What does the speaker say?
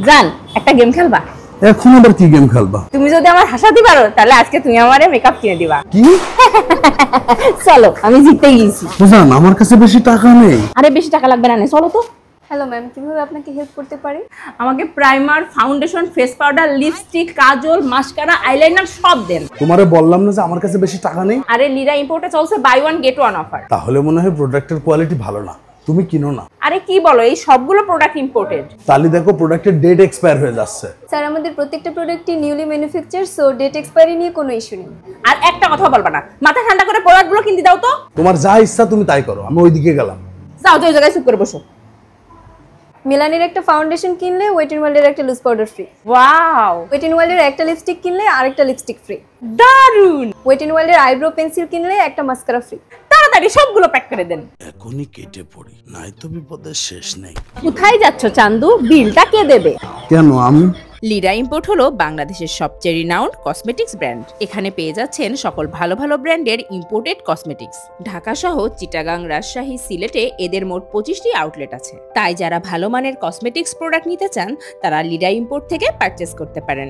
জান, একটা গেম খেলবা? এখন আবার কি গেম খেলবা? তুমি যদি আমার হাসাতে পারো তাহলে আজকে তুমি আমারে মেকআপ কিনে দিবা। কি? চলো, আমি জিতে গেছি। বুঝান, আমার কাছে বেশি টাকা নেই। আরে বেশি টাকা লাগবে না, চলো তো। হ্যালো ম্যাম, কিভাবে আপনাকে হেল্প করতে পারি? আমাকে primer, foundation, face powder, lipstick, কাজল, মাস্কারা, আইলাইনার সব দেন। তোমারে বললাম না যে আমার কাছে বেশি টাকা নেই? আরে লিরা ইম্পোর্টে চলছে buy one get one offer. তাহলে মনে হয় প্রোডাক্টের কোয়ালিটি ভালো না, তুমি কিনো না। আরে কি বলো, এই সবগুলো প্রোডাক্ট ইম্পোর্টেড। তাহলে দেখো প্রোডাক্টের ডেট এক্সপায়ার হয়ে যাচ্ছে। স্যার, আমাদের প্রত্যেকটা প্রোডাক্টই newly manufacture, so date expiry নিয়ে কোনো ইস্যু নেই। আর একটা কথা বলবা না, মাথা ঠান্ডা করে প্রোডাক্টগুলো কিনতে দাও তো। তোমার যা ইচ্ছা তুমি তাই করো, আমি ওইদিকে গেলাম। যাও তো, ওই জায়গায় চুপ করে বসো। মিলানের একটা ফাউন্ডেশন কিনলে ওয়েট এন্ড ওয়াইল্ডের একটা loose powder free. Wow, Wet and ওয়াইল্ডের একটা লিপস্টিক কিনলে আরেকটা লিপস্টিক ফ্রি। দারুন। ওয়েট এন্ড ওয়াইল্ডের আইব্রো পেন্সিল কিনলে একটা মাস্কারা ফ্রি। তাড়াতাড়ি সবগুলো প্যাক করে দেন। এখনই কেটে পড়ি, নাই তো বিপদের শেষ নেই। কোথায় যাচ্ছ চান্দু? বিলটা কে দেবে? কেন আমি? লিরা ইম্পোর্ট হলো বাংলাদেশের সবচেয়ে রিনাউন্ড কসমেটিক্স ব্র্যান্ড। এখানে পেয়ে যাচ্ছেন সকল ভালো ভালো ব্র্যান্ডের ইম্পোর্টেড কসমেটিক্স। ঢাকা সহ চিটাগাং, রাজশাহী, সিলেটে এদের মোট 25টি আউটলেট আছে। তাই যারা ভালো মানের কসমেটিক্স প্রোডাক্ট নিতে চান তারা লিরা ইম্পোর্ট থেকে পারচেস করতে পারেন।